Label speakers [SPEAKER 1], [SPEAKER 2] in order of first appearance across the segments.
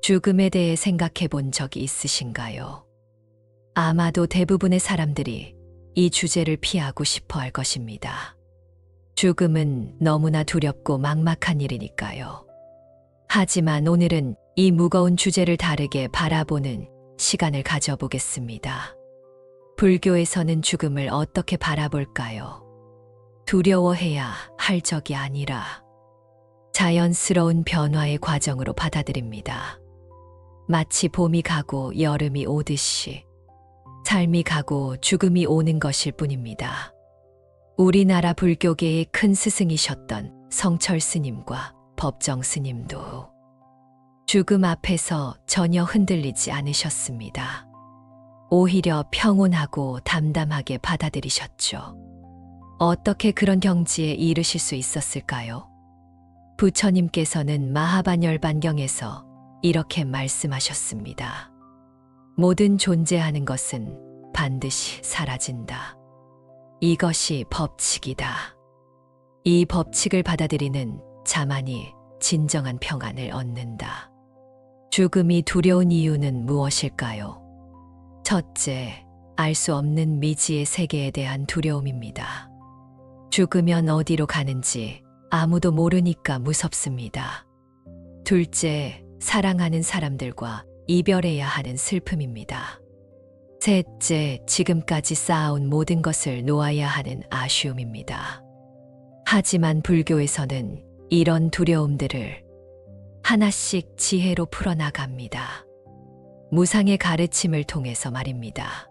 [SPEAKER 1] 죽음에 대해 생각해 본 적이 있으신가요? 아마도 대부분의 사람들이 이 주제를 피하고 싶어 할 것입니다. 죽음은 너무나 두렵고 막막한 일이니까요. 하지만 오늘은 이 무거운 주제를 다르게 바라보는 시간을 가져보겠습니다. 불교에서는 죽음을 어떻게 바라볼까요? 두려워해야 할 적이 아니라 자연스러운 변화의 과정으로 받아들입니다. 마치 봄이 가고 여름이 오듯이 삶이 가고 죽음이 오는 것일 뿐입니다. 우리나라 불교계의 큰 스승이셨던 성철 스님과 법정 스님도 죽음 앞에서 전혀 흔들리지 않으셨습니다. 오히려 평온하고 담담하게 받아들이셨죠. 어떻게 그런 경지에 이르실 수 있었을까요? 부처님께서는 마하반열반경에서 이렇게 말씀하셨습니다. 모든 존재하는 것은 반드시 사라진다. 이것이 법칙이다. 이 법칙을 받아들이는 자만이 진정한 평안을 얻는다. 죽음이 두려운 이유는 무엇일까요? 첫째, 알 수 없는 미지의 세계에 대한 두려움입니다. 죽으면 어디로 가는지 아무도 모르니까 무섭습니다. 둘째, 사랑하는 사람들과 이별해야 하는 슬픔입니다. 셋째, 지금까지 쌓아온 모든 것을 놓아야 하는 아쉬움입니다. 하지만 불교에서는 이런 두려움들을 하나씩 지혜로 풀어나갑니다. 무상의 가르침을 통해서 말입니다.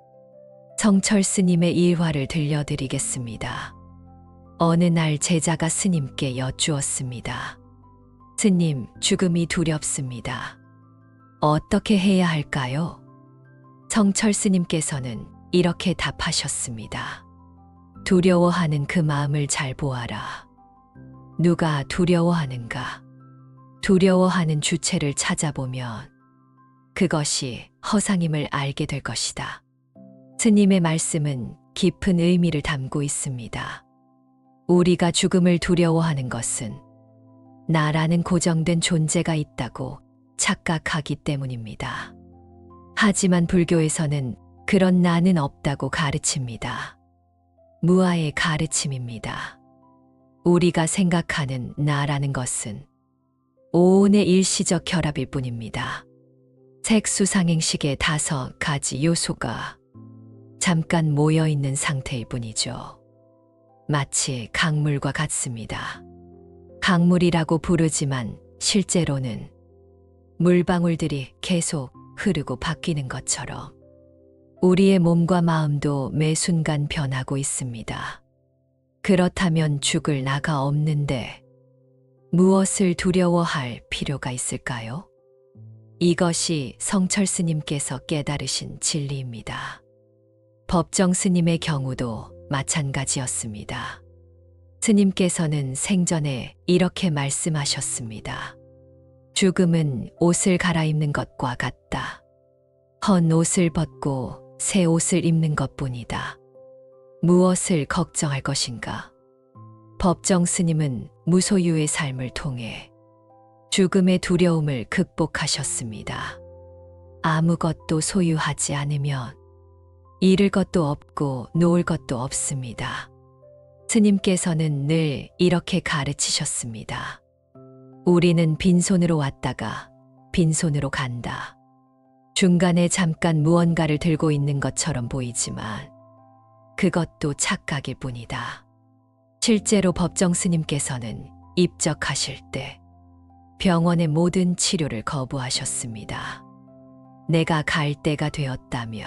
[SPEAKER 1] 성철 스님의 일화를 들려드리겠습니다. 어느 날 제자가 스님께 여쭈었습니다. 스님, 죽음이 두렵습니다. 어떻게 해야 할까요? 성철 스님께서는 이렇게 답하셨습니다. 두려워하는 그 마음을 잘 보아라. 누가 두려워하는가? 두려워하는 주체를 찾아보면 그것이 허상임을 알게 될 것이다. 스님의 말씀은 깊은 의미를 담고 있습니다. 우리가 죽음을 두려워하는 것은 나라는 고정된 존재가 있다고 착각하기 때문입니다. 하지만 불교에서는 그런 나는 없다고 가르칩니다. 무아의 가르침입니다. 우리가 생각하는 나라는 것은 오온의 일시적 결합일 뿐입니다. 색수상행식의 5가지 요소가 잠깐 모여있는 상태일 뿐이죠. 마치 강물과 같습니다. 강물이라고 부르지만 실제로는 물방울들이 계속 흐르고 바뀌는 것처럼 우리의 몸과 마음도 매 순간 변하고 있습니다. 그렇다면 죽을 나가 없는데 무엇을 두려워할 필요가 있을까요? 이것이 성철 스님께서 깨달으신 진리입니다. 법정 스님의 경우도 마찬가지였습니다. 스님께서는 생전에 이렇게 말씀하셨습니다. 죽음은 옷을 갈아입는 것과 같다. 헌 옷을 벗고 새 옷을 입는 것뿐이다. 무엇을 걱정할 것인가? 법정 스님은 무소유의 삶을 통해 죽음의 두려움을 극복하셨습니다. 아무것도 소유하지 않으면 잃을 것도 없고 놓을 것도 없습니다. 스님께서는 늘 이렇게 가르치셨습니다. 우리는 빈손으로 왔다가 빈손으로 간다. 중간에 잠깐 무언가를 들고 있는 것처럼 보이지만 그것도 착각일 뿐이다. 실제로 법정 스님께서는 입적하실 때 병원의 모든 치료를 거부하셨습니다. 내가 갈 때가 되었다며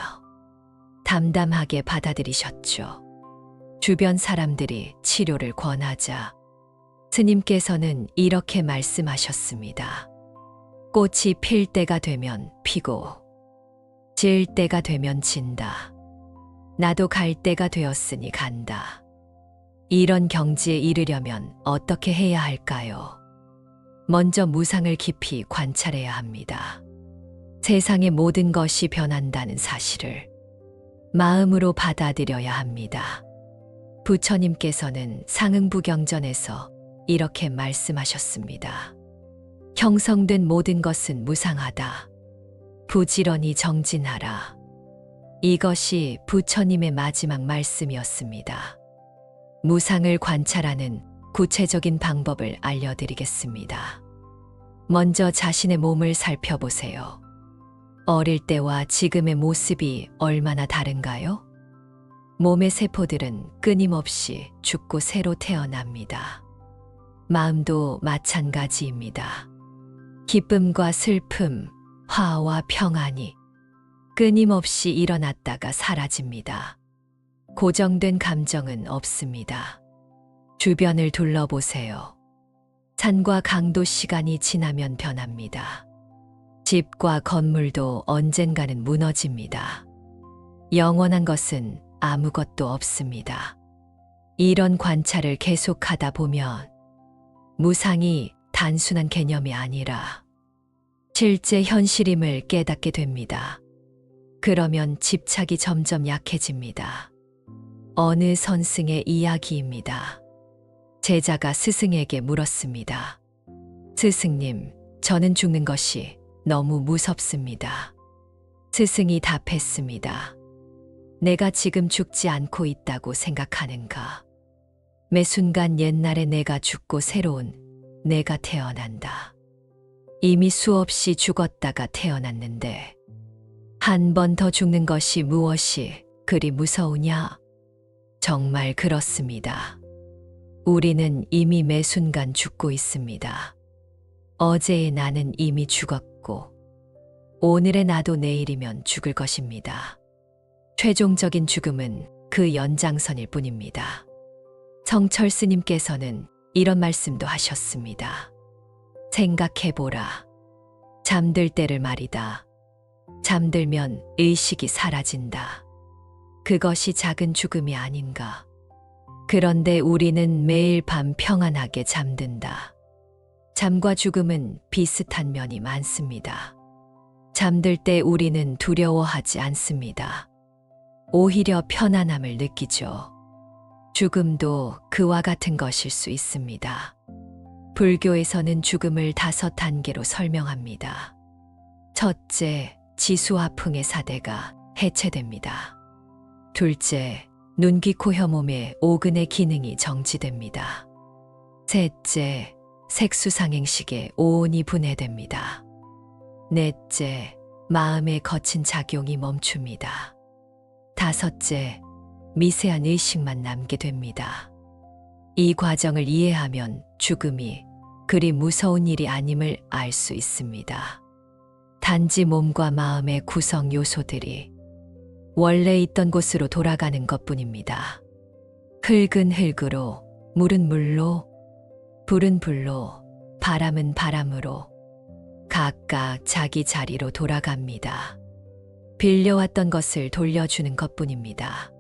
[SPEAKER 1] 담담하게 받아들이셨죠. 주변 사람들이 치료를 권하자 스님께서는 이렇게 말씀하셨습니다. 꽃이 필 때가 되면 피고 질 때가 되면 진다. 나도 갈 때가 되었으니 간다. 이런 경지에 이르려면 어떻게 해야 할까요? 먼저 무상을 깊이 관찰해야 합니다. 세상의 모든 것이 변한다는 사실을 마음으로 받아들여야 합니다. 부처님께서는 상응부경전에서 이렇게 말씀하셨습니다. 형성된 모든 것은 무상하다. 부지런히 정진하라. 이것이 부처님의 마지막 말씀이었습니다. 무상을 관찰하는 구체적인 방법을 알려드리겠습니다. 먼저 자신의 몸을 살펴보세요. 어릴 때와 지금의 모습이 얼마나 다른가요? 몸의 세포들은 끊임없이 죽고 새로 태어납니다. 마음도 마찬가지입니다. 기쁨과 슬픔, 화와 평안이 끊임없이 일어났다가 사라집니다. 고정된 감정은 없습니다. 주변을 둘러보세요. 산과 강도 시간이 지나면 변합니다. 집과 건물도 언젠가는 무너집니다. 영원한 것은 아무것도 없습니다. 이런 관찰을 계속하다 보면 무상이 단순한 개념이 아니라 실제 현실임을 깨닫게 됩니다. 그러면 집착이 점점 약해집니다. 어느 선승의 이야기입니다. 제자가 스승에게 물었습니다. 스승님, 저는 죽는 것이 너무 무섭습니다. 스승이 답했습니다. 내가 지금 죽지 않고 있다고 생각하는가? 매 순간 옛날에 내가 죽고 새로운 내가 태어난다. 이미 수없이 죽었다가 태어났는데 한 번 더 죽는 것이 무엇이 그리 무서우냐? 정말 그렇습니다. 우리는 이미 매 순간 죽고 있습니다. 어제의 나는 이미 죽었고 오늘의 나도 내일이면 죽을 것입니다. 최종적인 죽음은 그 연장선일 뿐입니다. 성철 스님께서는 이런 말씀도 하셨습니다. 생각해보라. 잠들 때를 말이다. 잠들면 의식이 사라진다. 그것이 작은 죽음이 아닌가. 그런데 우리는 매일 밤 평안하게 잠든다. 잠과 죽음은 비슷한 면이 많습니다. 잠들 때 우리는 두려워하지 않습니다. 오히려 편안함을 느끼죠. 죽음도 그와 같은 것일 수 있습니다. 불교에서는 죽음을 5단계로 설명합니다. 첫째, 지수화풍의 사대가 해체됩니다. 둘째, 눈, 귀, 코, 혀, 몸의 5근의 기능이 정지됩니다. 셋째, 색수상행식의 오온이 분해됩니다. 넷째, 마음의 거친 작용이 멈춥니다. 다섯째, 미세한 의식만 남게 됩니다. 이 과정을 이해하면 죽음이 그리 무서운 일이 아님을 알 수 있습니다. 단지 몸과 마음의 구성 요소들이 원래 있던 곳으로 돌아가는 것뿐입니다. 흙은 흙으로, 물은 물로, 불은 불로, 바람은 바람으로 각각 자기 자리로 돌아갑니다. 빌려왔던 것을 돌려주는 것뿐입니다.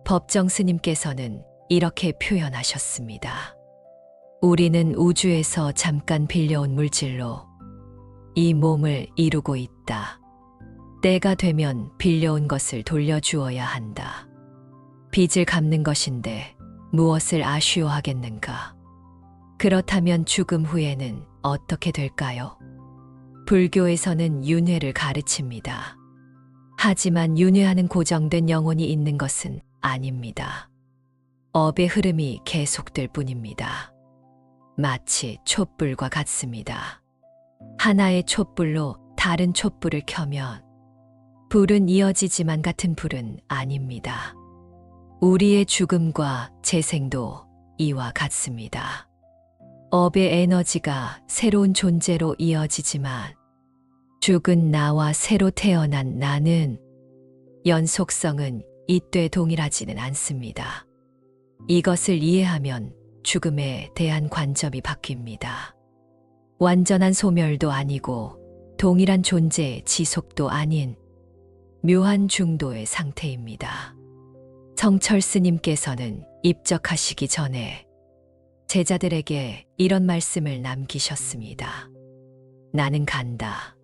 [SPEAKER 1] 법정 스님께서는 이렇게 표현하셨습니다. 우리는 우주에서 잠깐 빌려온 물질로 이 몸을 이루고 있다. 때가 되면 빌려온 것을 돌려주어야 한다. 빚을 갚는 것인데 무엇을 아쉬워하겠는가? 그렇다면 죽음 후에는 어떻게 될까요? 불교에서는 윤회를 가르칩니다. 하지만 윤회하는 고정된 영혼이 있는 것은 아닙니다. 업의 흐름이 계속될 뿐입니다. 마치 촛불과 같습니다. 하나의 촛불로 다른 촛불을 켜면 불은 이어지지만 같은 불은 아닙니다. 우리의 죽음과 재생도 이와 같습니다. 업의 에너지가 새로운 존재로 이어지지만 죽은 나와 새로 태어난 나는 연속성은 이때 동일하지는 않습니다. 이것을 이해하면 죽음에 대한 관점이 바뀝니다. 완전한 소멸도 아니고 동일한 존재의 지속도 아닌 묘한 중도의 상태입니다. 성철 스님께서는 입적하시기 전에 제자들에게 이런 말씀을 남기셨습니다. 나는 간다.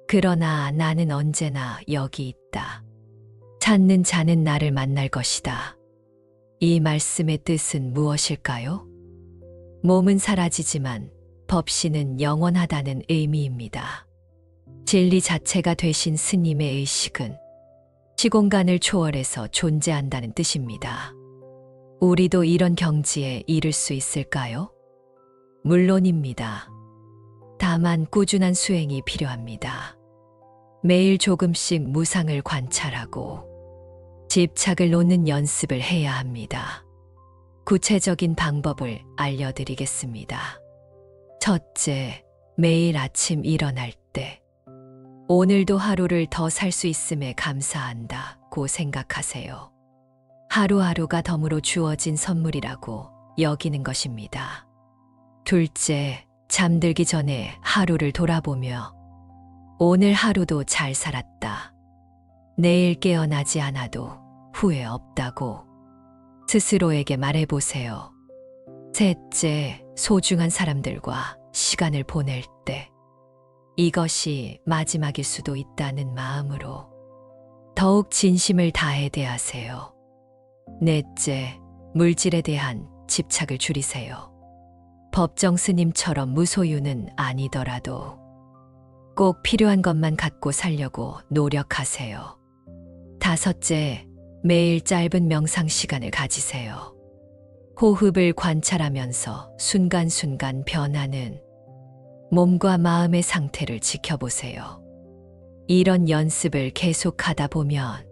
[SPEAKER 1] 그러나 나는 언제나 여기 있다. 찾는 자는 나를 만날 것이다. 이 말씀의 뜻은 무엇일까요? 몸은 사라지지만 법신은 영원하다는 의미입니다. 진리 자체가 되신 스님의 의식은 시공간을 초월해서 존재한다는 뜻입니다. 우리도 이런 경지에 이를 수 있을까요? 물론입니다. 다만 꾸준한 수행이 필요합니다. 매일 조금씩 무상을 관찰하고 집착을 놓는 연습을 해야 합니다. 구체적인 방법을 알려드리겠습니다. 첫째, 매일 아침 일어날 때 오늘도 하루를 더 살 수 있음에 감사한다고 생각하세요. 하루하루가 덤으로 주어진 선물이라고 여기는 것입니다. 둘째, 잠들기 전에 하루를 돌아보며 오늘 하루도 잘 살았다. 내일 깨어나지 않아도 후회 없다고 스스로에게 말해보세요. 셋째, 소중한 사람들과 시간을 보낼 때 이것이 마지막일 수도 있다는 마음으로 더욱 진심을 다해 대하세요. 넷째, 물질에 대한 집착을 줄이세요. 법정 스님처럼 무소유는 아니더라도 꼭 필요한 것만 갖고 살려고 노력하세요. 다섯째, 매일 짧은 명상 시간을 가지세요. 호흡을 관찰하면서 순간순간 변하는 몸과 마음의 상태를 지켜보세요. 이런 연습을 계속하다 보면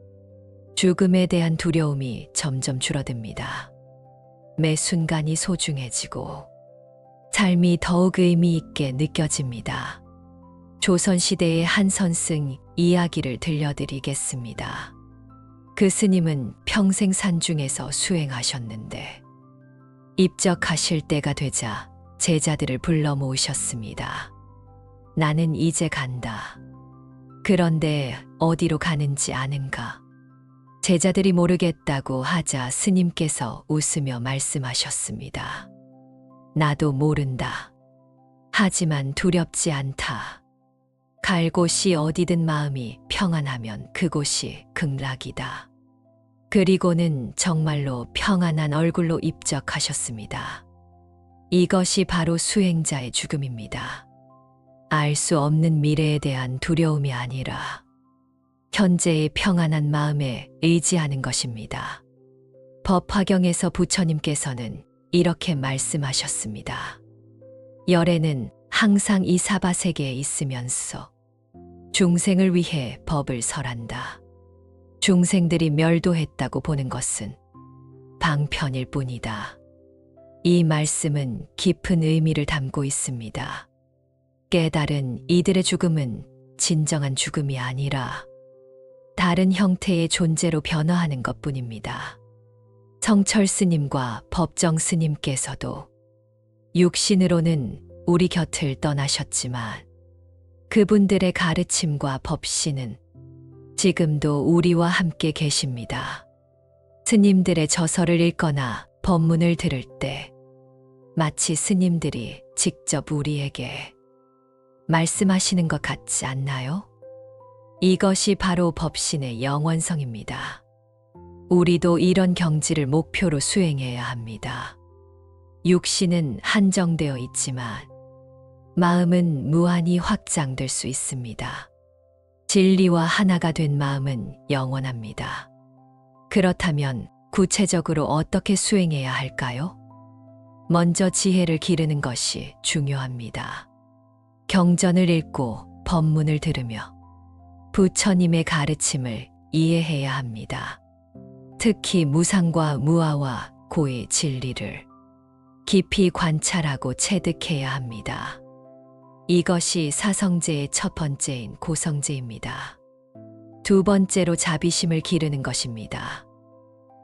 [SPEAKER 1] 죽음에 대한 두려움이 점점 줄어듭니다. 매 순간이 소중해지고 삶이 더욱 의미 있게 느껴집니다. 조선시대의 한 선승 이야기를 들려드리겠습니다. 그 스님은 평생 산중에서 수행하셨는데 입적하실 때가 되자 제자들을 불러 모으셨습니다. 나는 이제 간다. 그런데 어디로 가는지 아는가? 제자들이 모르겠다고 하자 스님께서 웃으며 말씀하셨습니다. 나도 모른다. 하지만 두렵지 않다. 갈 곳이 어디든 마음이 평안하면 그곳이 극락이다. 그리고는 정말로 평안한 얼굴로 입적하셨습니다. 이것이 바로 수행자의 죽음입니다. 알 수 없는 미래에 대한 두려움이 아니라 현재의 평안한 마음에 의지하는 것입니다. 법화경에서 부처님께서는 이렇게 말씀하셨습니다. 열애는 항상 이 사바세계에 있으면서 중생을 위해 법을 설한다. 중생들이 멸도했다고 보는 것은 방편일 뿐이다. 이 말씀은 깊은 의미를 담고 있습니다. 깨달은 이들의 죽음은 진정한 죽음이 아니라 다른 형태의 존재로 변화하는 것뿐입니다. 성철 스님과 법정 스님께서도 육신으로는 우리 곁을 떠나셨지만 그분들의 가르침과 법신은 지금도 우리와 함께 계십니다. 스님들의 저서를 읽거나 법문을 들을 때 마치 스님들이 직접 우리에게 말씀하시는 것 같지 않나요? 이것이 바로 법신의 영원성입니다. 우리도 이런 경지를 목표로 수행해야 합니다. 육신은 한정되어 있지만 마음은 무한히 확장될 수 있습니다. 진리와 하나가 된 마음은 영원합니다. 그렇다면 구체적으로 어떻게 수행해야 할까요? 먼저 지혜를 기르는 것이 중요합니다. 경전을 읽고 법문을 들으며 부처님의 가르침을 이해해야 합니다. 특히 무상과 무아와 고의 진리를 깊이 관찰하고 체득해야 합니다. 이것이 사성제의 첫 번째인 고성제입니다. 두 번째로 자비심을 기르는 것입니다.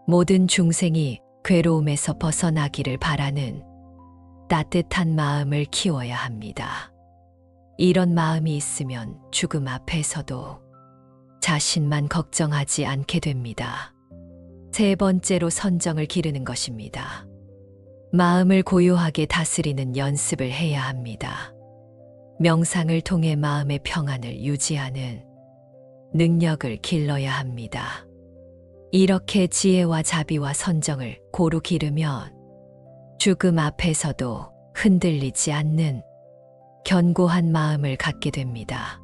[SPEAKER 1] 모든 중생이 괴로움에서 벗어나기를 바라는 따뜻한 마음을 키워야 합니다. 이런 마음이 있으면 죽음 앞에서도 자신만 걱정하지 않게 됩니다. 세 번째로 선정을 기르는 것입니다. 마음을 고요하게 다스리는 연습을 해야 합니다. 명상을 통해 마음의 평안을 유지하는 능력을 길러야 합니다. 이렇게 지혜와 자비와 선정을 고루 기르면 죽음 앞에서도 흔들리지 않는 견고한 마음을 갖게 됩니다.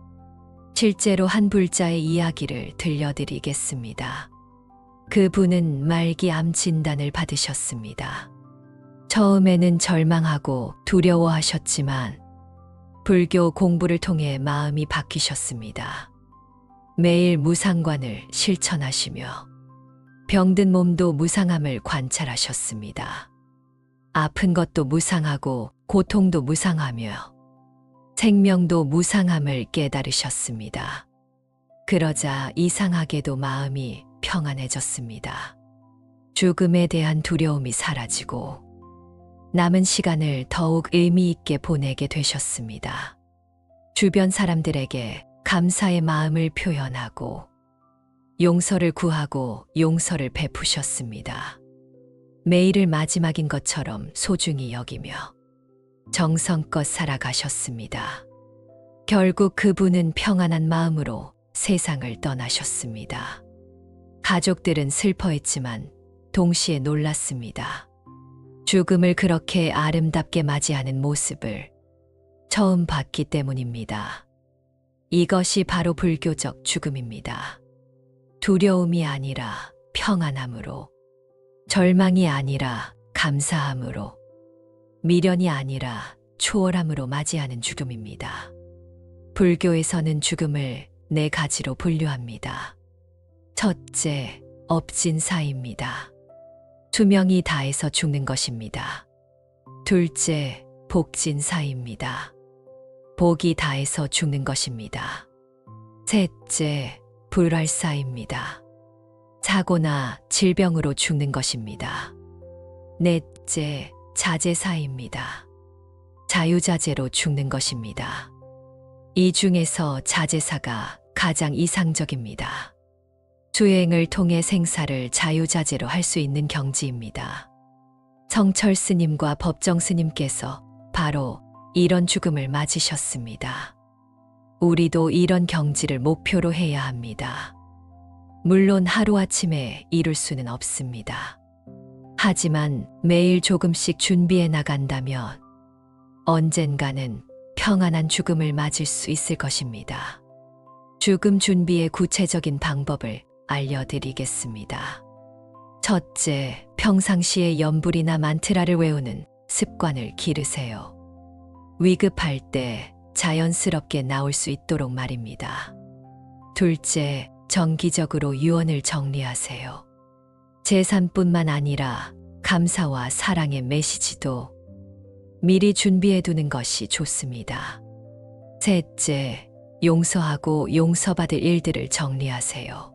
[SPEAKER 1] 실제로 한 불자의 이야기를 들려드리겠습니다. 그분은 말기 암 진단을 받으셨습니다. 처음에는 절망하고 두려워하셨지만 불교 공부를 통해 마음이 바뀌셨습니다. 매일 무상관을 실천하시며 병든 몸도 무상함을 관찰하셨습니다. 아픈 것도 무상하고 고통도 무상하며 생명도 무상함을 깨달으셨습니다. 그러자 이상하게도 마음이 평안해졌습니다. 죽음에 대한 두려움이 사라지고 남은 시간을 더욱 의미 있게 보내게 되셨습니다. 주변 사람들에게 감사의 마음을 표현하고 용서를 구하고 용서를 베푸셨습니다. 매일을 마지막인 것처럼 소중히 여기며 정성껏 살아가셨습니다. 결국 그분은 평안한 마음으로 세상을 떠나셨습니다. 가족들은 슬퍼했지만 동시에 놀랐습니다. 죽음을 그렇게 아름답게 맞이하는 모습을 처음 봤기 때문입니다. 이것이 바로 불교적 죽음입니다. 두려움이 아니라 평안함으로, 절망이 아니라 감사함으로, 미련이 아니라 초월함으로 맞이하는 죽음입니다. 불교에서는 죽음을 네 가지로 분류합니다. 첫째, 업진사입니다. 수명이 다해서 죽는 것입니다. 둘째, 복진사입니다. 복이 다해서 죽는 것입니다. 셋째, 불활사입니다. 사고나 질병으로 죽는 것입니다. 넷째, 자제사입니다. 자유자재로 죽는 것입니다. 이 중에서 자제사가 가장 이상적입니다. 수행을 통해 생사를 자유자재로 할 수 있는 경지입니다. 성철 스님과 법정 스님께서 바로 이런 죽음을 맞으셨습니다. 우리도 이런 경지를 목표로 해야 합니다. 물론 하루아침에 이룰 수는 없습니다. 하지만 매일 조금씩 준비해 나간다면 언젠가는 평안한 죽음을 맞을 수 있을 것입니다. 죽음 준비의 구체적인 방법을 알려드리겠습니다. 첫째, 평상시에 염불이나 만트라를 외우는 습관을 기르세요. 위급할 때 자연스럽게 나올 수 있도록 말입니다. 둘째, 정기적으로 유언을 정리하세요. 재산뿐만 아니라 감사와 사랑의 메시지도 미리 준비해 두는 것이 좋습니다. 셋째, 용서하고 용서받을 일들을 정리하세요.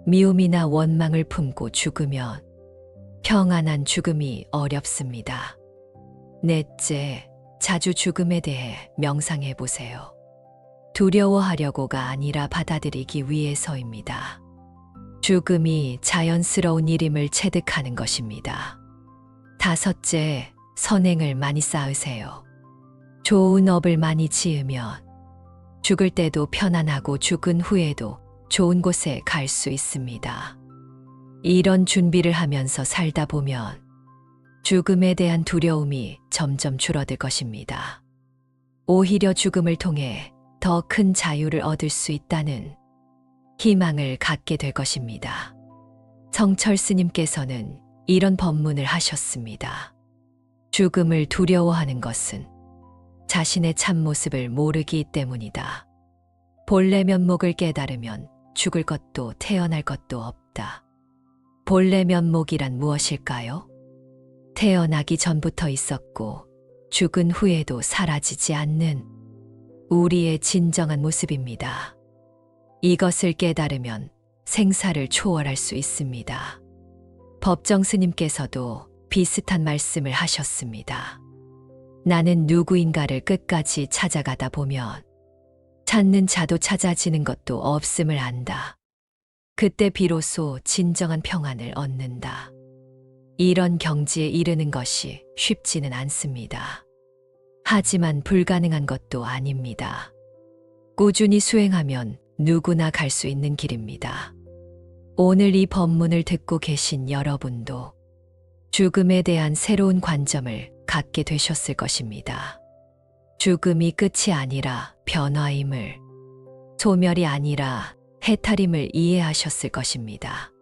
[SPEAKER 1] 미움이나 원망을 품고 죽으면 평안한 죽음이 어렵습니다. 넷째, 자주 죽음에 대해 명상해 보세요. 두려워하려고가 아니라 받아들이기 위해서입니다. 죽음이 자연스러운 일임을 체득하는 것입니다. 다섯째, 선행을 많이 쌓으세요. 좋은 업을 많이 지으면 죽을 때도 편안하고 죽은 후에도 좋은 곳에 갈 수 있습니다. 이런 준비를 하면서 살다 보면 죽음에 대한 두려움이 점점 줄어들 것입니다. 오히려 죽음을 통해 더 큰 자유를 얻을 수 있다는 희망을 갖게 될 것입니다. 성철 스님께서는 이런 법문을 하셨습니다. 죽음을 두려워하는 것은 자신의 참모습을 모르기 때문이다. 본래 면목을 깨달으면 죽을 것도 태어날 것도 없다. 본래 면목이란 무엇일까요? 태어나기 전부터 있었고 죽은 후에도 사라지지 않는 우리의 진정한 모습입니다. 이것을 깨달으면 생사를 초월할 수 있습니다. 법정 스님께서도 비슷한 말씀을 하셨습니다. 나는 누구인가를 끝까지 찾아가다 보면 찾는 자도 찾아지는 것도 없음을 안다. 그때 비로소 진정한 평안을 얻는다. 이런 경지에 이르는 것이 쉽지는 않습니다. 하지만 불가능한 것도 아닙니다. 꾸준히 수행하면 누구나 갈 수 있는 길입니다. 오늘 이 법문을 듣고 계신 여러분도 죽음에 대한 새로운 관점을 갖게 되셨을 것입니다. 죽음이 끝이 아니라 변화임을, 소멸이 아니라 해탈임을 이해하셨을 것입니다.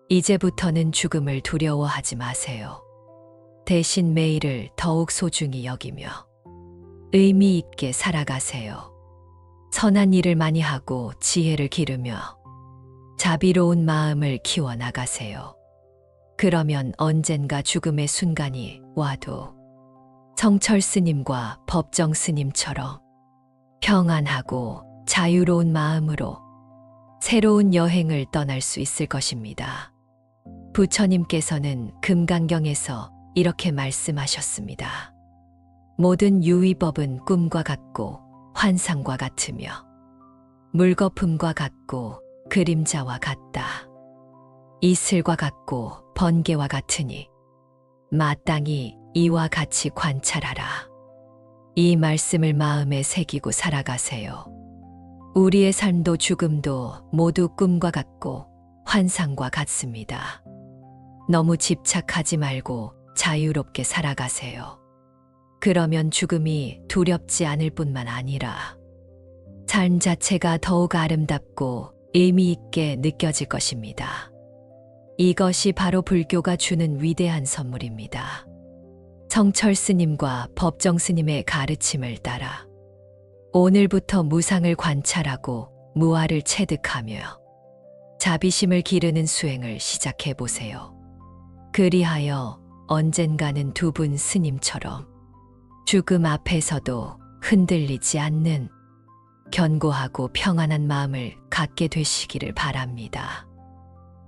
[SPEAKER 1] 이제부터는 죽음을 두려워하지 마세요. 대신 매일을 더욱 소중히 여기며 의미 있게 살아가세요. 선한 일을 많이 하고 지혜를 기르며 자비로운 마음을 키워나가세요. 그러면 언젠가 죽음의 순간이 와도 성철 스님과 법정 스님처럼 평안하고 자유로운 마음으로 새로운 여행을 떠날 수 있을 것입니다. 부처님께서는 금강경에서 이렇게 말씀하셨습니다. 모든 유의법은 꿈과 같고 환상과 같으며 물거품과 같고 그림자와 같다. 이슬과 같고 번개와 같으니 마땅히 이와 같이 관찰하라. 이 말씀을 마음에 새기고 살아가세요. 우리의 삶도 죽음도 모두 꿈과 같고 환상과 같습니다. 너무 집착하지 말고 자유롭게 살아가세요. 그러면 죽음이 두렵지 않을 뿐만 아니라 삶 자체가 더욱 아름답고 의미 있게 느껴질 것입니다. 이것이 바로 불교가 주는 위대한 선물입니다. 성철 스님과 법정 스님의 가르침을 따라 오늘부터 무상을 관찰하고 무아를 체득하며 자비심을 기르는 수행을 시작해 보세요. 그리하여 언젠가는 두 분 스님처럼 죽음 앞에서도 흔들리지 않는 견고하고 평안한 마음을 갖게 되시기를 바랍니다.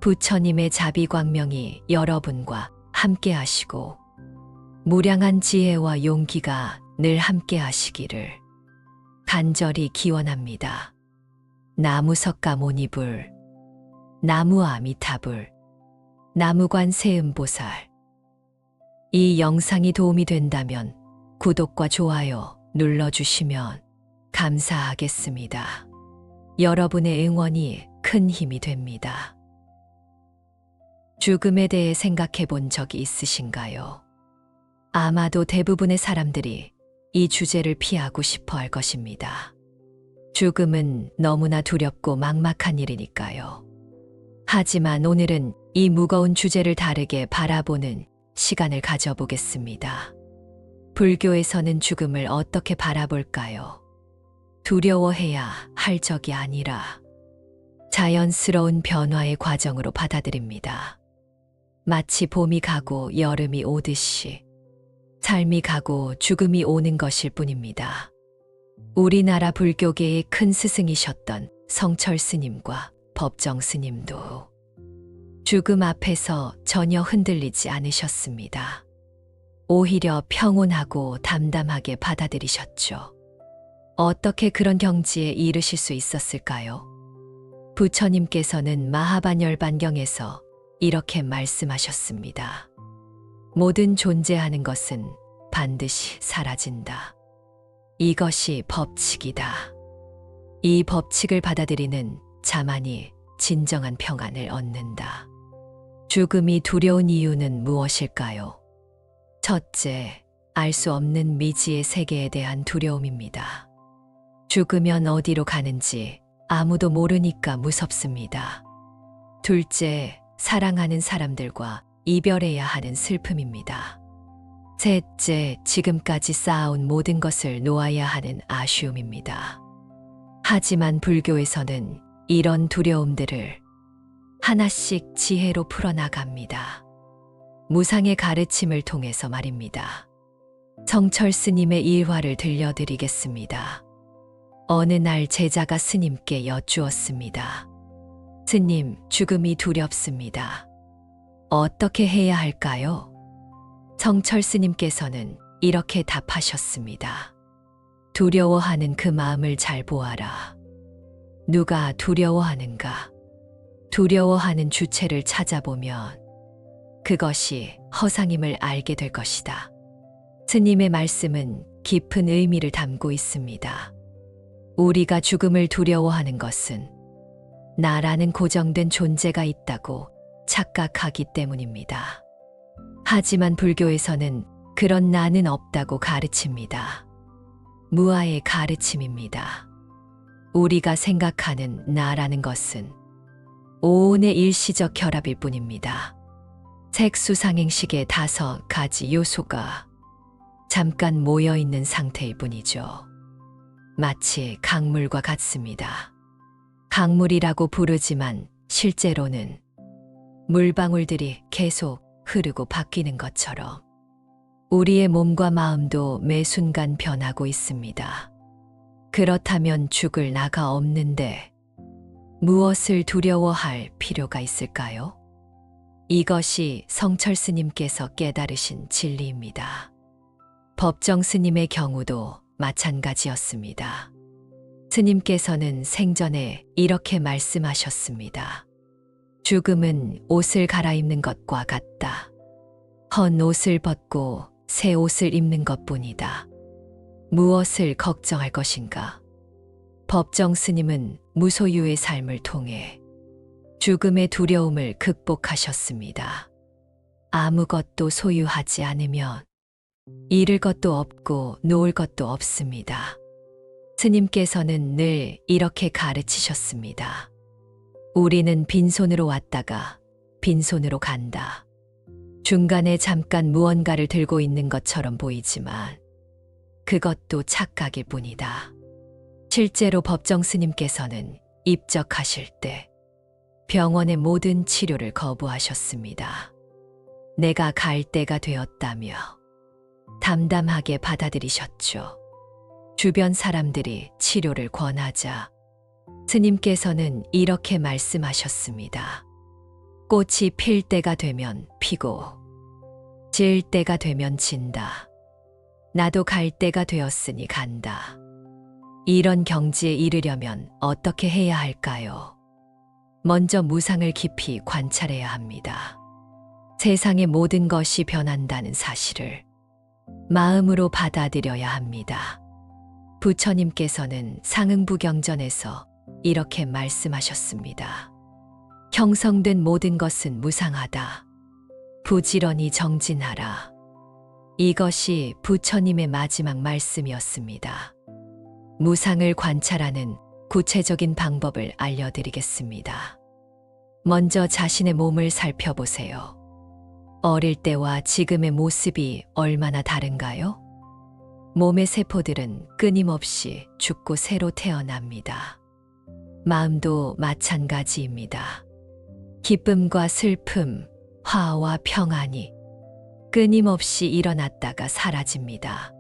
[SPEAKER 1] 부처님의 자비광명이 여러분과 함께 하시고 무량한 지혜와 용기가 늘 함께 하시기를 간절히 기원합니다. 나무석가모니불, 나무아미타불, 나무관세음보살. 이 영상이 도움이 된다면 구독과 좋아요 눌러주시면 감사하겠습니다. 여러분의 응원이 큰 힘이 됩니다. 죽음에 대해 생각해 본 적이 있으신가요? 아마도 대부분의 사람들이 이 주제를 피하고 싶어 할 것입니다. 죽음은 너무나 두렵고 막막한 일이니까요. 하지만 오늘은 이 무거운 주제를 다르게 바라보는 시간을 가져보겠습니다. 불교에서는 죽음을 어떻게 바라볼까요? 두려워해야 할 적이 아니라 자연스러운 변화의 과정으로 받아들입니다. 마치 봄이 가고 여름이 오듯이 삶이 가고 죽음이 오는 것일 뿐입니다. 우리나라 불교계의 큰 스승이셨던 성철 스님과 법정 스님도 죽음 앞에서 전혀 흔들리지 않으셨습니다. 오히려 평온하고 담담하게 받아들이셨죠. 어떻게 그런 경지에 이르실 수 있었을까요? 부처님께서는 마하반열반경에서 이렇게 말씀하셨습니다. 모든 존재하는 것은 반드시 사라진다. 이것이 법칙이다. 이 법칙을 받아들이는 자만이 진정한 평안을 얻는다. 죽음이 두려운 이유는 무엇일까요? 첫째, 알 수 없는 미지의 세계에 대한 두려움입니다. 죽으면 어디로 가는지 아무도 모르니까 무섭습니다. 둘째, 사랑하는 사람들과 이별해야 하는 슬픔입니다. 셋째, 지금까지 쌓아온 모든 것을 놓아야 하는 아쉬움입니다. 하지만 불교에서는 이런 두려움들을 하나씩 지혜로 풀어나갑니다. 무상의 가르침을 통해서 말입니다. 성철 스님의 일화를 들려드리겠습니다. 어느 날 제자가 스님께 여쭈었습니다. 스님, 죽음이 두렵습니다. 어떻게 해야 할까요? 성철 스님께서는 이렇게 답하셨습니다. 두려워하는 그 마음을 잘 보아라. 누가 두려워하는가? 두려워하는 주체를 찾아보면 그것이 허상임을 알게 될 것이다. 스님의 말씀은 깊은 의미를 담고 있습니다. 우리가 죽음을 두려워하는 것은 나라는 고정된 존재가 있다고 착각하기 때문입니다. 하지만 불교에서는 그런 나는 없다고 가르칩니다. 무아의 가르침입니다. 우리가 생각하는 나라는 것은 오온의 일시적 결합일 뿐입니다. 색수상행식의 5가지 요소가 잠깐 모여 있는 상태일 뿐이죠. 마치 강물과 같습니다. 강물이라고 부르지만 실제로는 물방울들이 계속 흐르고 바뀌는 것처럼 우리의 몸과 마음도 매 순간 변하고 있습니다. 그렇다면 죽을 나가 없는데 무엇을 두려워할 필요가 있을까요? 이것이 성철 스님께서 깨달으신 진리입니다. 법정 스님의 경우도 마찬가지였습니다. 스님께서는 생전에 이렇게 말씀하셨습니다. 죽음은 옷을 갈아입는 것과 같다. 헌 옷을 벗고 새 옷을 입는 것뿐이다. 무엇을 걱정할 것인가? 법정 스님은 무소유의 삶을 통해 죽음의 두려움을 극복하셨습니다. 아무것도 소유하지 않으면 잃을 것도 없고 놓을 것도 없습니다. 스님께서는 늘 이렇게 가르치셨습니다. 우리는 빈손으로 왔다가 빈손으로 간다. 중간에 잠깐 무언가를 들고 있는 것처럼 보이지만 그것도 착각일 뿐이다. 실제로 법정 스님께서는 입적하실 때 병원의 모든 치료를 거부하셨습니다. 내가 갈 때가 되었다며 담담하게 받아들이셨죠. 주변 사람들이 치료를 권하자 스님께서는 이렇게 말씀하셨습니다. 꽃이 필 때가 되면 피고 질 때가 되면 진다. 나도 갈 때가 되었으니 간다. 이런 경지에 이르려면 어떻게 해야 할까요? 먼저 무상을 깊이 관찰해야 합니다. 세상의 모든 것이 변한다는 사실을 마음으로 받아들여야 합니다. 부처님께서는 상응부경전에서 이렇게 말씀하셨습니다. 형성된 모든 것은 무상하다. 부지런히 정진하라. 이것이 부처님의 마지막 말씀이었습니다. 무상을 관찰하는 구체적인 방법을 알려드리겠습니다. 먼저 자신의 몸을 살펴보세요. 어릴 때와 지금의 모습이 얼마나 다른가요? 몸의 세포들은 끊임없이 죽고 새로 태어납니다. 마음도 마찬가지입니다. 기쁨과 슬픔, 화와 평안이 끊임없이 일어났다가 사라집니다.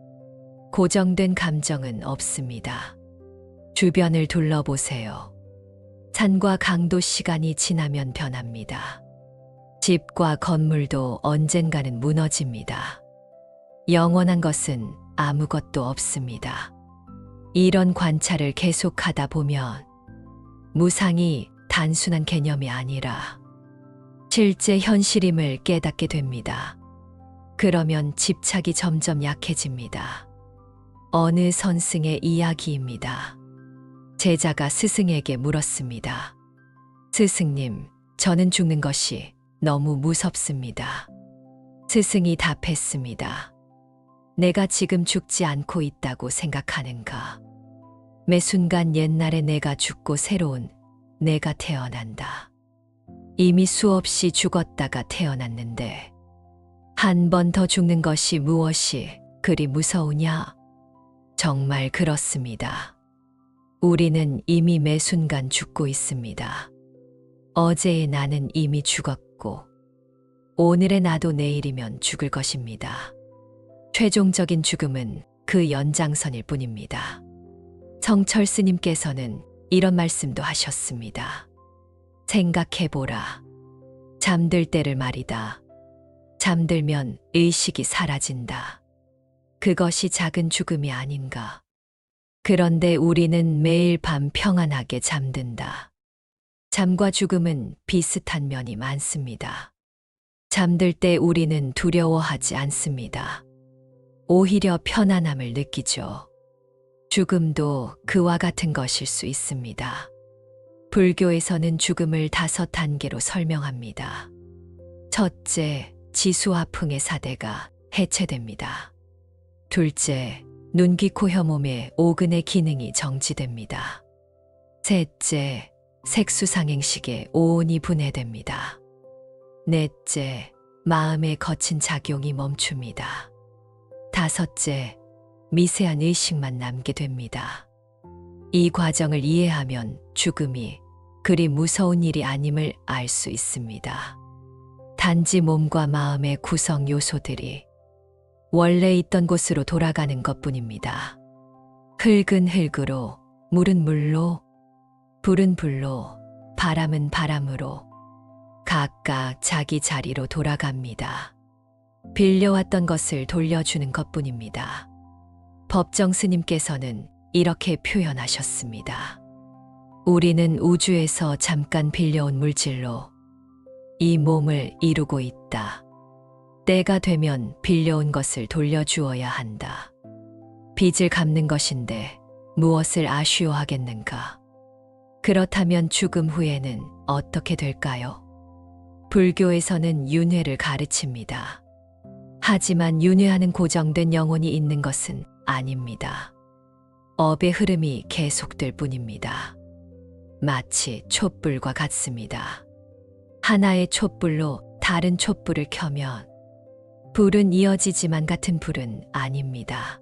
[SPEAKER 1] 고정된 감정은 없습니다. 주변을 둘러보세요. 산과 강도 시간이 지나면 변합니다. 집과 건물도 언젠가는 무너집니다. 영원한 것은 아무것도 없습니다. 이런 관찰을 계속하다 보면 무상이 단순한 개념이 아니라 실제 현실임을 깨닫게 됩니다. 그러면 집착이 점점 약해집니다. 어느 선승의 이야기입니다. 제자가 스승에게 물었습니다. 스승님, 저는 죽는 것이 너무 무섭습니다. 스승이 답했습니다. 내가 지금 죽지 않고 있다고 생각하는가? 매 순간 옛날에 내가 죽고 새로운 내가 태어난다. 이미 수없이 죽었다가 태어났는데 한 번 더 죽는 것이 무엇이 그리 무서우냐? 정말 그렇습니다. 우리는 이미 매 순간 죽고 있습니다. 어제의 나는 이미 죽었고 오늘의 나도 내일이면 죽을 것입니다. 최종적인 죽음은 그 연장선일 뿐입니다. 성철 스님께서는 이런 말씀도 하셨습니다. 생각해보라. 잠들 때를 말이다. 잠들면 의식이 사라진다. 그것이 작은 죽음이 아닌가. 그런데 우리는 매일 밤 평안하게 잠든다. 잠과 죽음은 비슷한 면이 많습니다. 잠들 때 우리는 두려워하지 않습니다. 오히려 편안함을 느끼죠. 죽음도 그와 같은 것일 수 있습니다. 불교에서는 죽음을 5단계로 설명합니다. 첫째, 지수화풍의 사대가 해체됩니다. 둘째, 눈, 귀, 코, 혀, 몸의 5근의 기능이 정지됩니다. 셋째, 색수상행식에 오온이 분해됩니다. 넷째, 마음의 거친 작용이 멈춥니다. 다섯째, 미세한 의식만 남게 됩니다. 이 과정을 이해하면 죽음이 그리 무서운 일이 아님을 알 수 있습니다. 단지 몸과 마음의 구성 요소들이 원래 있던 곳으로 돌아가는 것뿐입니다. 흙은 흙으로, 물은 물로, 불은 불로, 바람은 바람으로 각각 자기 자리로 돌아갑니다. 빌려왔던 것을 돌려주는 것뿐입니다. 법정 스님께서는 이렇게 표현하셨습니다. 우리는 우주에서 잠깐 빌려온 물질로 이 몸을 이루고 있다. 때가 되면 빌려온 것을 돌려주어야 한다. 빚을 갚는 것인데 무엇을 아쉬워하겠는가? 그렇다면 죽음 후에는 어떻게 될까요? 불교에서는 윤회를 가르칩니다. 하지만 윤회하는 고정된 영혼이 있는 것은 아닙니다. 업의 흐름이 계속될 뿐입니다. 마치 촛불과 같습니다. 하나의 촛불로 다른 촛불을 켜면 불은 이어지지만 같은 불은 아닙니다.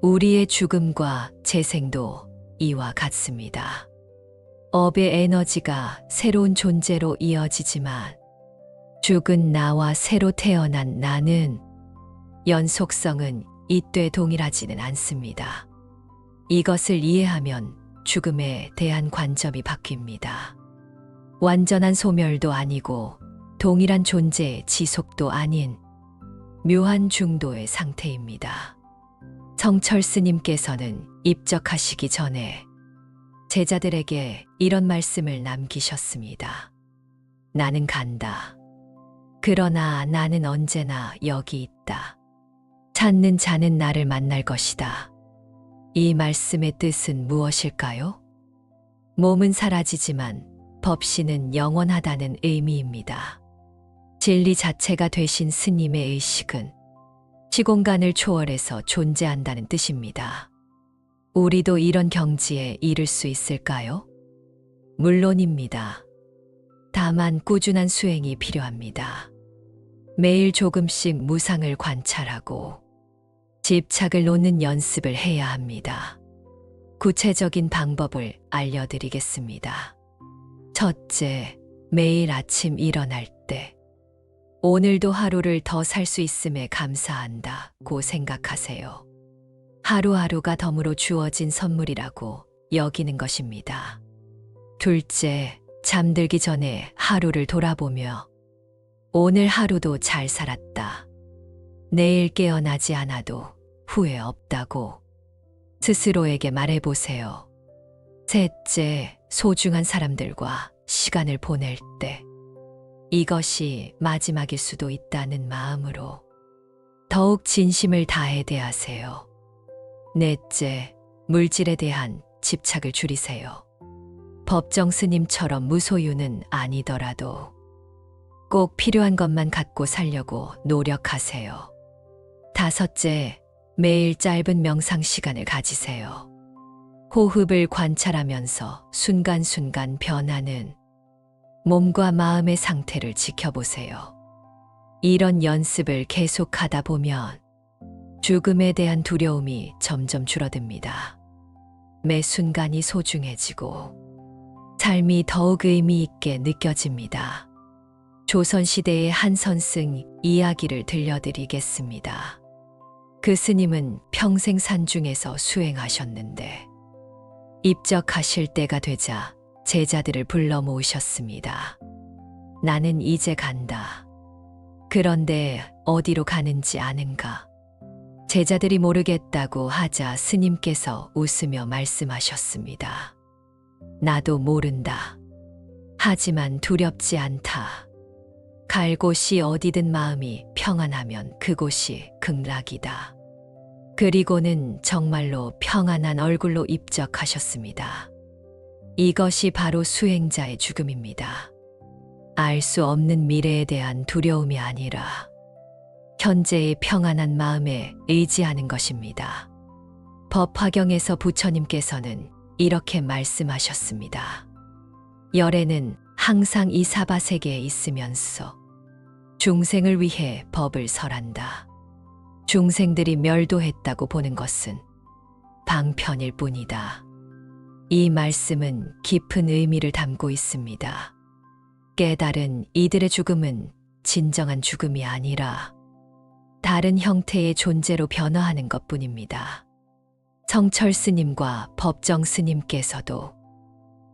[SPEAKER 1] 우리의 죽음과 재생도 이와 같습니다. 업의 에너지가 새로운 존재로 이어지지만 죽은 나와 새로 태어난 나는 연속성은 이때 동일하지는 않습니다. 이것을 이해하면 죽음에 대한 관점이 바뀝니다. 완전한 소멸도 아니고 동일한 존재의 지속도 아닌 묘한 중도의 상태입니다. 성철 스님께서는 입적하시기 전에 제자들에게 이런 말씀을 남기셨습니다. 나는 간다. 그러나 나는 언제나 여기 있다. 찾는 자는 나를 만날 것이다. 이 말씀의 뜻은 무엇일까요? 몸은 사라지지만 법신은 영원하다는 의미입니다. 진리 자체가 되신 스님의 의식은 시공간을 초월해서 존재한다는 뜻입니다. 우리도 이런 경지에 이를 수 있을까요? 물론입니다. 다만 꾸준한 수행이 필요합니다. 매일 조금씩 무상을 관찰하고 집착을 놓는 연습을 해야 합니다. 구체적인 방법을 알려드리겠습니다. 첫째, 매일 아침 일어날 때 오늘도 하루를 더 살 수 있음에 감사한다고 생각하세요. 하루하루가 덤으로 주어진 선물이라고 여기는 것입니다. 둘째, 잠들기 전에 하루를 돌아보며 오늘 하루도 잘 살았다. 내일 깨어나지 않아도 후회 없다고 스스로에게 말해보세요. 셋째, 소중한 사람들과 시간을 보낼 때 이것이 마지막일 수도 있다는 마음으로 더욱 진심을 다해 대하세요. 넷째, 물질에 대한 집착을 줄이세요. 법정 스님처럼 무소유는 아니더라도 꼭 필요한 것만 갖고 살려고 노력하세요. 다섯째, 매일 짧은 명상 시간을 가지세요. 호흡을 관찰하면서 순간순간 변하는 몸과 마음의 상태를 지켜보세요. 이런 연습을 계속하다 보면 죽음에 대한 두려움이 점점 줄어듭니다. 매 순간이 소중해지고 삶이 더욱 의미 있게 느껴집니다. 조선시대의 한 선승 이야기를 들려드리겠습니다. 그 스님은 평생 산중에서 수행하셨는데 입적하실 때가 되자 제자들을 불러 모으셨습니다. 나는 이제 간다. 그런데 어디로 가는지 아는가? 제자들이 모르겠다고 하자 스님께서 웃으며 말씀하셨습니다. 나도 모른다. 하지만 두렵지 않다. 갈 곳이 어디든 마음이 평안하면 그곳이 극락이다. 그리고는 정말로 평안한 얼굴로 입적하셨습니다. 이것이 바로 수행자의 죽음입니다. 알 수 없는 미래에 대한 두려움이 아니라 현재의 평안한 마음에 의지하는 것입니다. 법화경에서 부처님께서는 이렇게 말씀하셨습니다. 열애는 항상 이 사바세계에 있으면서 중생을 위해 법을 설한다. 중생들이 멸도했다고 보는 것은 방편일 뿐이다. 이 말씀은 깊은 의미를 담고 있습니다. 깨달은 이들의 죽음은 진정한 죽음이 아니라 다른 형태의 존재로 변화하는 것뿐입니다. 성철 스님과 법정 스님께서도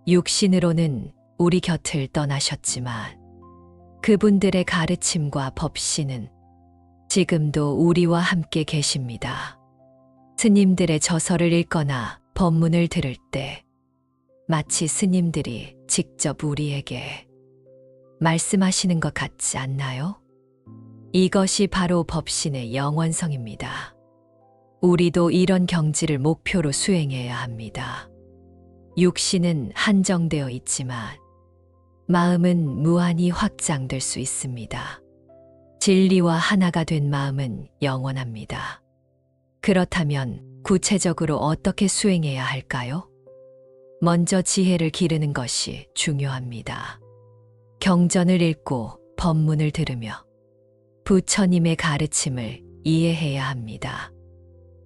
[SPEAKER 1] 육신으로는 우리 곁을 떠나셨지만 그분들의 가르침과 법신은 지금도 우리와 함께 계십니다. 스님들의 저서를 읽거나 법문을 들을 때 마치 스님들이 직접 우리에게 말씀하시는 것 같지 않나요? 이것이 바로 법신의 영원성입니다. 우리도 이런 경지를 목표로 수행해야 합니다. 육신은 한정되어 있지만 마음은 무한히 확장될 수 있습니다. 진리와 하나가 된 마음은 영원합니다. 그렇다면 구체적으로 어떻게 수행해야 할까요? 먼저 지혜를 기르는 것이 중요합니다. 경전을 읽고 법문을 들으며 부처님의 가르침을 이해해야 합니다.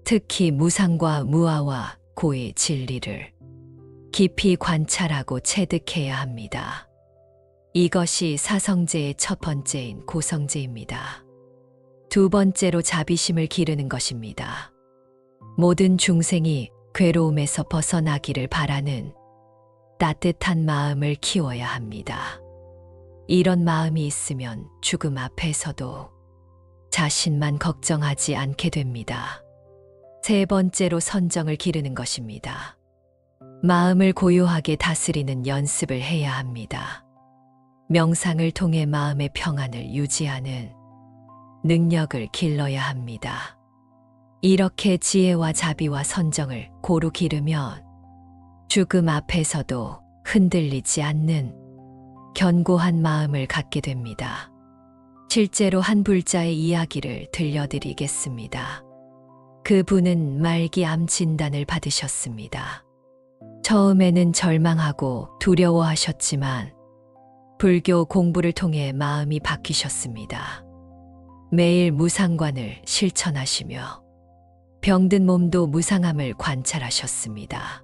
[SPEAKER 1] 특히 무상과 무아와 고의 진리를 깊이 관찰하고 체득해야 합니다. 이것이 사성제의 첫 번째인 고성제입니다. 두 번째로 자비심을 기르는 것입니다. 모든 중생이 괴로움에서 벗어나기를 바라는 따뜻한 마음을 키워야 합니다. 이런 마음이 있으면 죽음 앞에서도 자신만 걱정하지 않게 됩니다. 세 번째로 선정을 기르는 것입니다. 마음을 고요하게 다스리는 연습을 해야 합니다. 명상을 통해 마음의 평안을 유지하는 능력을 길러야 합니다. 이렇게 지혜와 자비와 선정을 고루 기르면 죽음 앞에서도 흔들리지 않는 견고한 마음을 갖게 됩니다. 실제로 한 불자의 이야기를 들려드리겠습니다. 그분은 말기암 진단을 받으셨습니다. 처음에는 절망하고 두려워하셨지만 불교 공부를 통해 마음이 바뀌셨습니다. 매일 무상관을 실천하시며 병든 몸도 무상함을 관찰하셨습니다.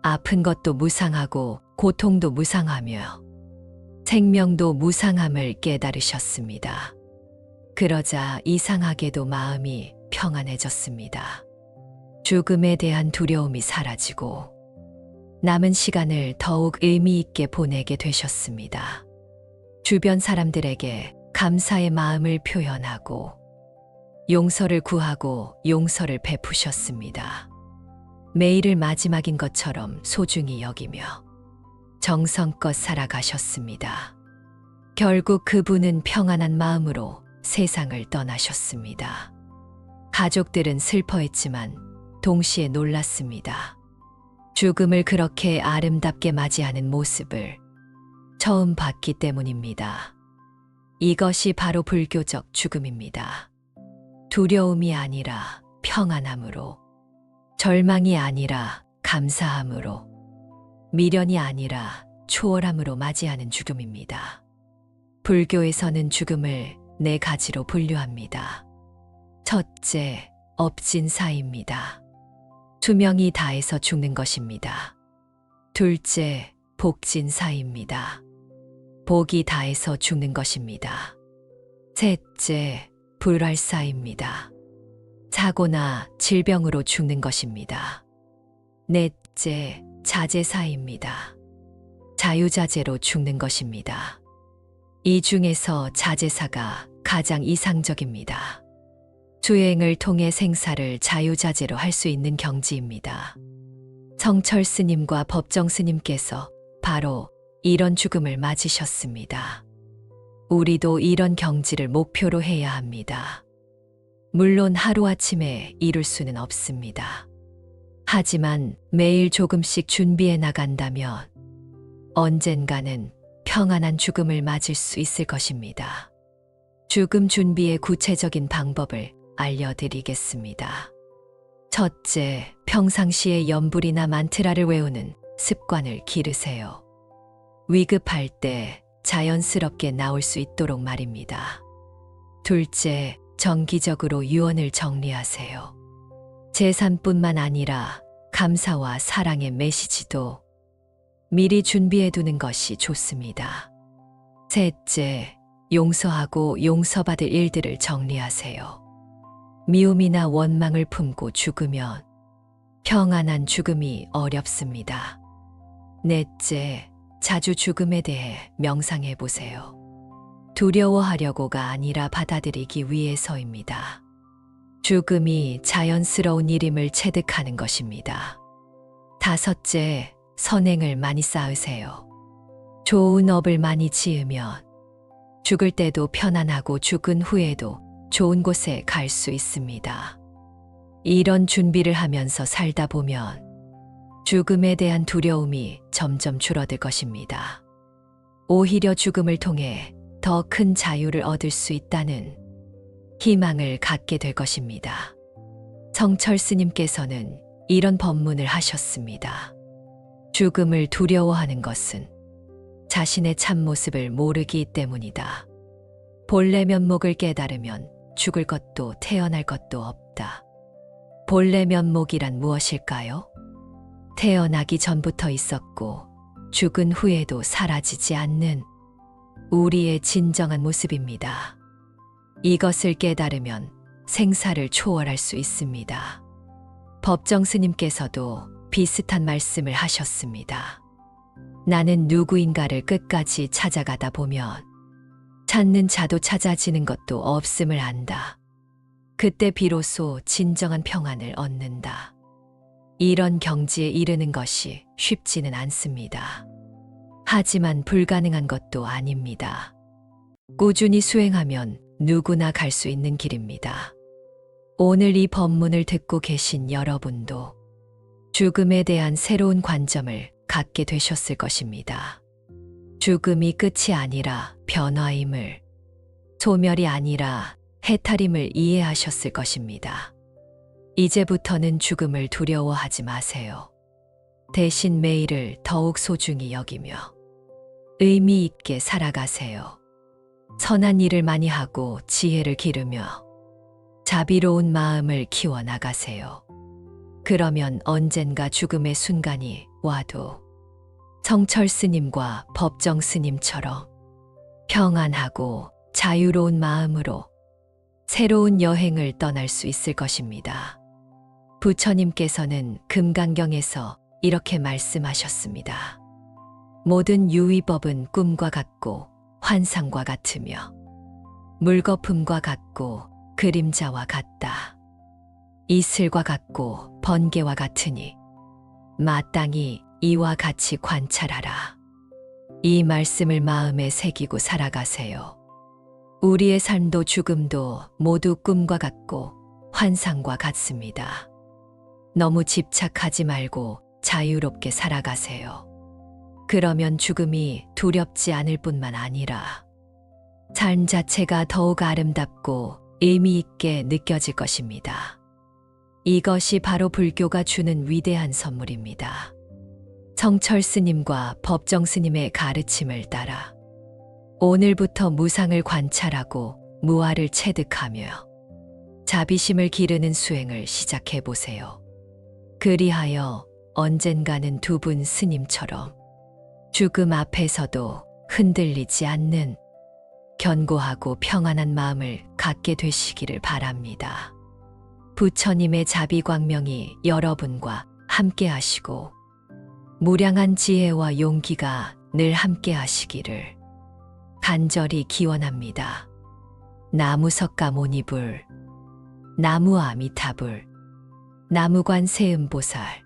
[SPEAKER 1] 아픈 것도 무상하고 고통도 무상하며 생명도 무상함을 깨달으셨습니다. 그러자 이상하게도 마음이 평안해졌습니다. 죽음에 대한 두려움이 사라지고 남은 시간을 더욱 의미 있게 보내게 되셨습니다. 주변 사람들에게 감사의 마음을 표현하고 용서를 구하고 용서를 베푸셨습니다. 매일을 마지막인 것처럼 소중히 여기며 정성껏 살아가셨습니다. 결국 그분은 평안한 마음으로 세상을 떠나셨습니다. 가족들은 슬퍼했지만 동시에 놀랐습니다. 죽음을 그렇게 아름답게 맞이하는 모습을 처음 봤기 때문입니다. 이것이 바로 불교적 죽음입니다. 두려움이 아니라 평안함으로, 절망이 아니라 감사함으로, 미련이 아니라 초월함으로 맞이하는 죽음입니다. 불교에서는 죽음을 네 가지로 분류합니다. 첫째, 업진사입니다. 투명이 다해서 죽는 것입니다. 둘째, 복진사입니다. 복이 다해서 죽는 것입니다. 셋째, 불활사입니다. 사고나 질병으로 죽는 것입니다. 넷째, 자제사입니다. 자유자재로 죽는 것입니다. 이 중에서 자제사가 가장 이상적입니다. 수행을 통해 생사를 자유자재로 할 수 있는 경지입니다. 성철 스님과 법정 스님께서 바로 이런 죽음을 맞으셨습니다. 우리도 이런 경지를 목표로 해야 합니다. 물론 하루아침에 이룰 수는 없습니다. 하지만 매일 조금씩 준비해 나간다면 언젠가는 평안한 죽음을 맞을 수 있을 것입니다. 죽음 준비의 구체적인 방법을 알려드리겠습니다. 첫째, 평상시에 염불이나 만트라를 외우는 습관을 기르세요. 위급할 때 자연스럽게 나올 수 있도록 말입니다. 둘째, 정기적으로 유언을 정리하세요. 재산뿐만 아니라 감사와 사랑의 메시지도 미리 준비해 두는 것이 좋습니다. 셋째, 용서하고 용서받을 일들을 정리하세요. 미움이나 원망을 품고 죽으면 평안한 죽음이 어렵습니다. 넷째, 자주 죽음에 대해 명상해 보세요. 두려워하려고가 아니라 받아들이기 위해서입니다. 죽음이 자연스러운 일임을 체득하는 것입니다. 다섯째, 선행을 많이 쌓으세요. 좋은 업을 많이 지으면 죽을 때도 편안하고 죽은 후에도 좋은 곳에 갈 수 있습니다. 이런 준비를 하면서 살다 보면 죽음에 대한 두려움이 점점 줄어들 것입니다. 오히려 죽음을 통해 더 큰 자유를 얻을 수 있다는 희망을 갖게 될 것입니다. 성철 스님께서는 이런 법문을 하셨습니다. 죽음을 두려워하는 것은 자신의 참모습을 모르기 때문이다. 본래 면목을 깨달으면 죽을 것도 태어날 것도 없다. 본래 면목이란 무엇일까요? 태어나기 전부터 있었고 죽은 후에도 사라지지 않는 우리의 진정한 모습입니다. 이것을 깨달으면 생사를 초월할 수 있습니다. 법정 스님께서도 비슷한 말씀을 하셨습니다. 나는 누구인가를 끝까지 찾아가다 보면 찾는 자도 찾아지는 것도 없음을 안다. 그때 비로소 진정한 평안을 얻는다. 이런 경지에 이르는 것이 쉽지는 않습니다. 하지만 불가능한 것도 아닙니다. 꾸준히 수행하면 누구나 갈 수 있는 길입니다. 오늘 이 법문을 듣고 계신 여러분도 죽음에 대한 새로운 관점을 갖게 되셨을 것입니다. 죽음이 끝이 아니라 변화임을, 소멸이 아니라 해탈임을 이해하셨을 것입니다. 이제부터는 죽음을 두려워하지 마세요. 대신 매일을 더욱 소중히 여기며 의미 있게 살아가세요. 선한 일을 많이 하고 지혜를 기르며 자비로운 마음을 키워나가세요. 그러면 언젠가 죽음의 순간이 와도 성철 스님과 법정 스님처럼 평안하고 자유로운 마음으로 새로운 여행을 떠날 수 있을 것입니다. 부처님께서는 금강경에서 이렇게 말씀하셨습니다. 모든 유의법은 꿈과 같고 환상과 같으며 물거품과 같고 그림자와 같다. 이슬과 같고 번개와 같으니 마땅히 이와 같이 관찰하라. 이 말씀을 마음에 새기고 살아가세요. 우리의 삶도 죽음도 모두 꿈과 같고 환상과 같습니다. 너무 집착하지 말고 자유롭게 살아가세요. 그러면 죽음이 두렵지 않을 뿐만 아니라 삶 자체가 더욱 아름답고 의미 있게 느껴질 것입니다. 이것이 바로 불교가 주는 위대한 선물입니다. 성철 스님과 법정 스님의 가르침을 따라 오늘부터 무상을 관찰하고 무아를 체득하며 자비심을 기르는 수행을 시작해 보세요. 그리하여 언젠가는 두 분 스님처럼 죽음 앞에서도 흔들리지 않는 견고하고 평안한 마음을 갖게 되시기를 바랍니다. 부처님의 자비광명이 여러분과 함께 하시고 무량한 지혜와 용기가 늘 함께 하시기를 간절히 기원합니다. 나무석가모니불, 나무아미타불, 나무관세음보살.